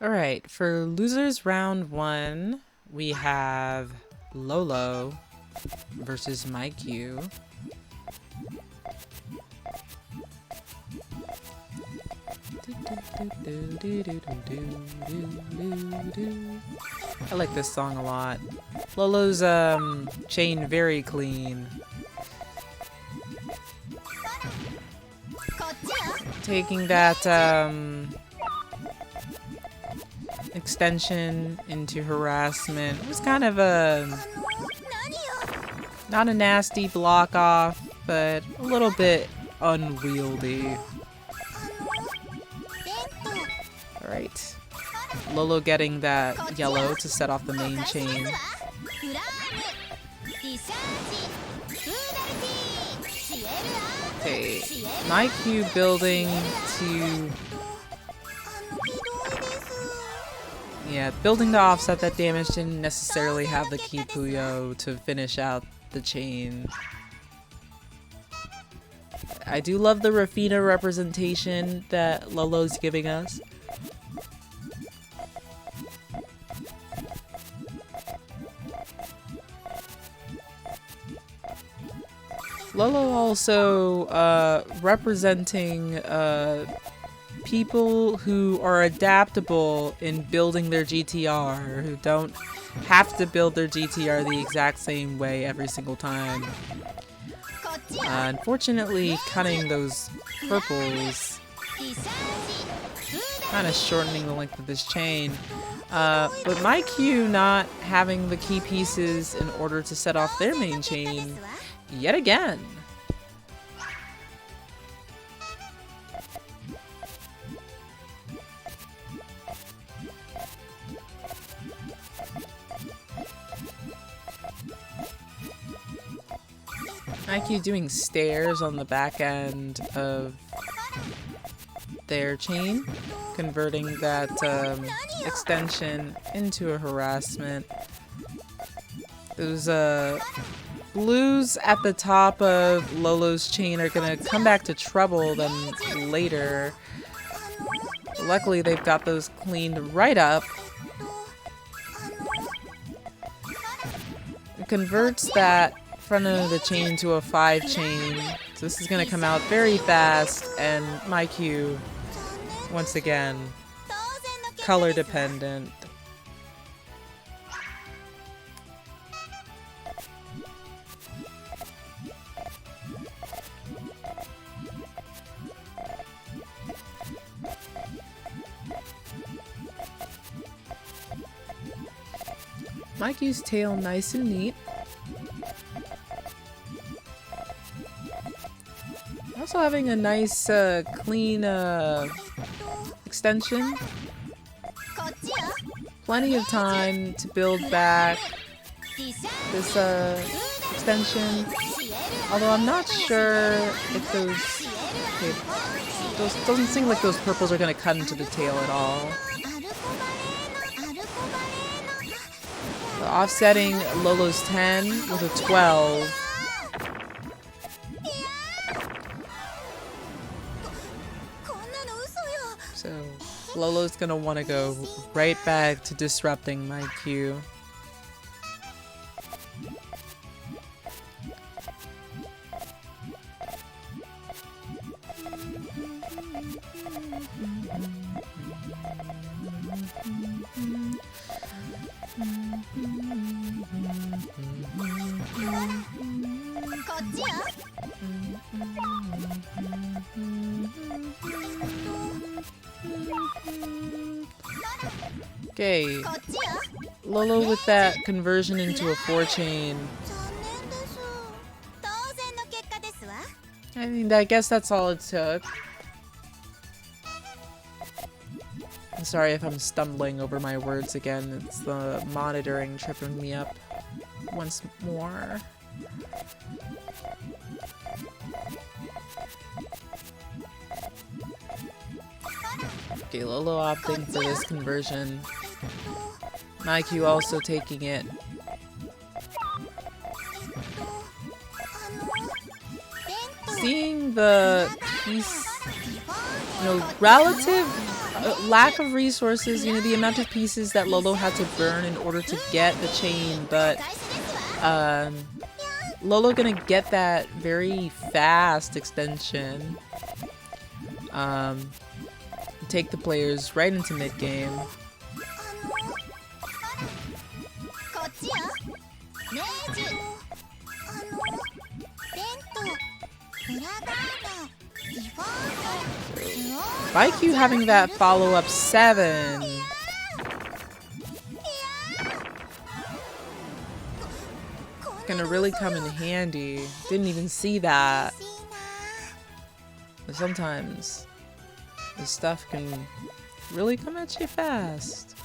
Alright, for losers round 1, we have Lolo versus maikyu. I like this song a lot. Lolo's chain very clean. Taking that extension into harassment. It was kind of a not a nasty block off, but a little bit unwieldy. Alright. Lolo getting that yellow to set off the main chain. Okay, maikyu building to... Yeah, building to offset that damage, didn't necessarily have the key Puyo to finish out the chain. I do love the Raffina representation that Lolo's giving us. Lolo also representing people who are adaptable in building their GTR, who don't have to build their GTR the exact same way every single time. Unfortunately, cutting those purples, kind of shortening the length of this chain. But maikyu not having the key pieces in order to set off their main chain yet again. maikyu doing stairs on the back end of their chain, converting that extension into a harassment. Those blues at the top of Lolo's chain are gonna come back to trouble them later. Luckily, they've got those cleaned right up. It converts that front end of the chain to a 5 chain. So this is gonna come out very fast, and maikyu, once again, color dependent. maikyu's tail nice and neat. Also having a nice clean extension. Plenty of time to build back this extension. Although I'm not sure if those... Okay, those doesn't seem like those purples are going to cut into the tail at all. So offsetting Lolo's 10 with a 12. So Lolo's gonna want to go right back to disrupting maikyu. Okay, Lolo with that conversion into a 4 chain. I mean, I guess that's all it took. I'm sorry if I'm stumbling over my words again. It's the monitoring tripping me up once more. Okay, Lolo opting for this conversion. maikyu also taking it. Seeing the piece, relative lack of resources, you know, the amount of pieces that Lolo had to burn in order to get the chain, but Lolo gonna get that very fast extension. Take the players right into mid-game. Maikyu having that follow-up 7. Gonna really come in handy. Didn't even see that. But sometimes this stuff can really come at you fast.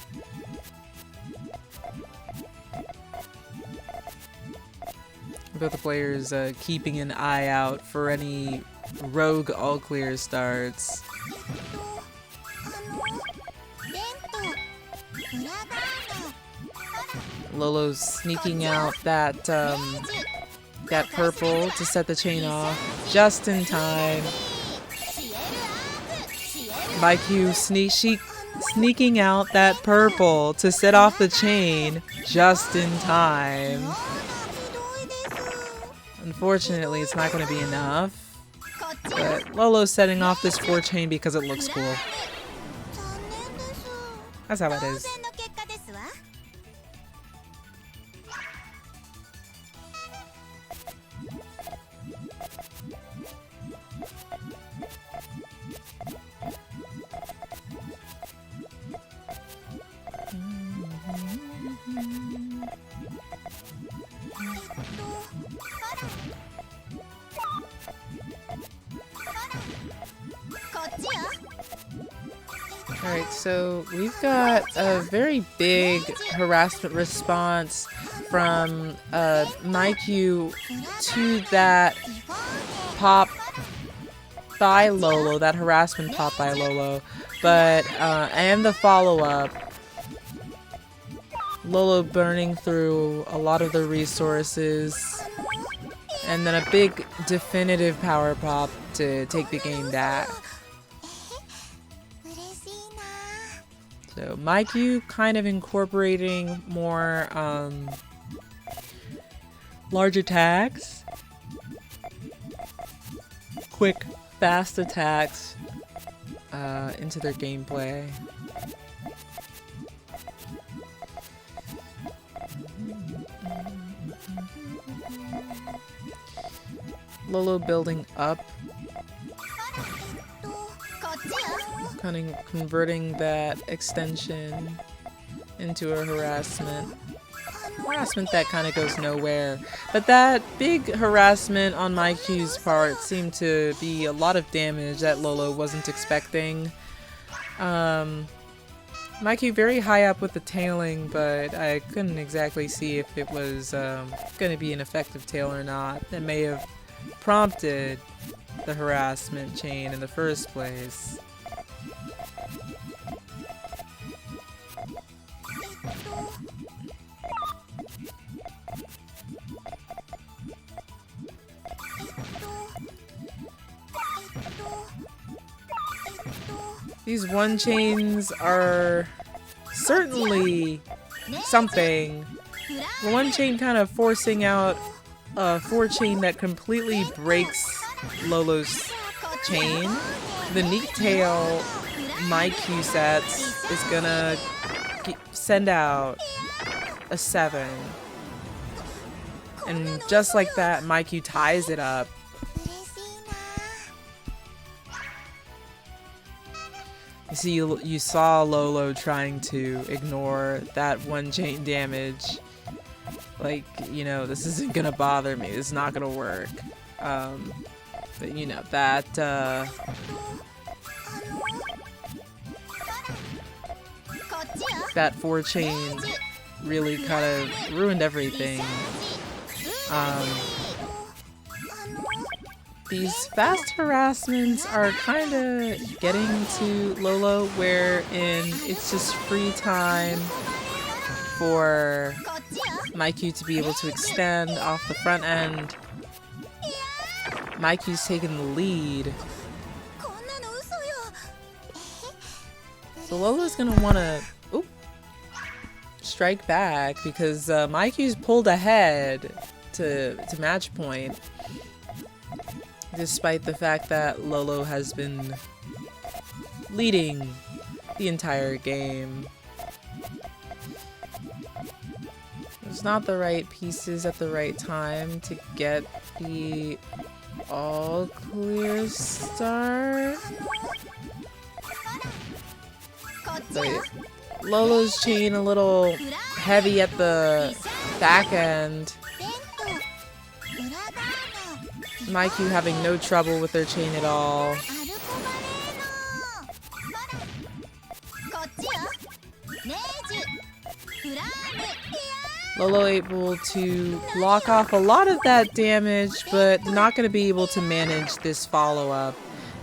Both the players keeping an eye out for any rogue all-clear starts. Lolo's sneaking out that that purple to set the chain off just in time. Maikyu sneaking out that purple to set off the chain just in time. Unfortunately, it's not going to be enough. But Lolo's setting off this 4 chain because it looks cool. That's how it is. Alright, so we've got a very big harassment response from maikyu to that pop by Lolo, that harassment pop by Lolo, but and the follow-up, Lolo burning through a lot of the resources, and then a big definitive power pop to take the game back. So maikyu kind of incorporating more large attacks, quick, fast attacks into their gameplay. Lolo building up, kind of converting that extension into a harassment. Harassment that kind of goes nowhere. But that big harassment on maikyu's part seemed to be a lot of damage that Lolo wasn't expecting. Maikyu very high up with the tailing, but I couldn't exactly see if it was going to be an effective tail or not. It may have prompted the harassment chain in the first place. These one chains are certainly something. The one chain kind of forcing out a 4 chain that completely breaks Lolo's chain. The neat tail maikyu sets is gonna send out a 7. And just like that, maikyu ties it up. You see, you saw Lolo trying to ignore that 1 chain damage. Like, you know, this isn't gonna bother me, this is not gonna work. But you know, that, that 4 chain really kind of ruined everything. These fast harassments are kind of getting to Lolo, wherein it's just free time for maikyu to be able to extend off the front end. Maikyu's taking the lead. So Lolo's gonna wanna strike back because Maikyu's pulled ahead to match point, despite the fact that Lolo has been leading the entire game. There's not the right pieces at the right time to get the all clear start. But Lolo's chain a little heavy at the back end. Maikyu having no trouble with their chain at all. Lolo able to block off a lot of that damage, but not going to be able to manage this follow-up.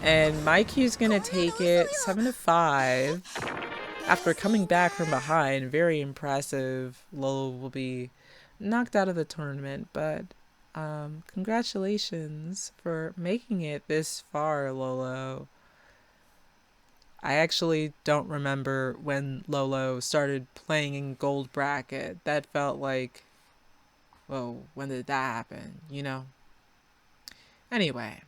And Maikyu's going to take it 7-5 after coming back from behind. Very impressive. Lolo will be knocked out of the tournament, but congratulations for making it this far, Lolo. I actually don't remember when Lolo started playing in gold bracket. That felt like, whoa, when did that happen, you know? Anyway,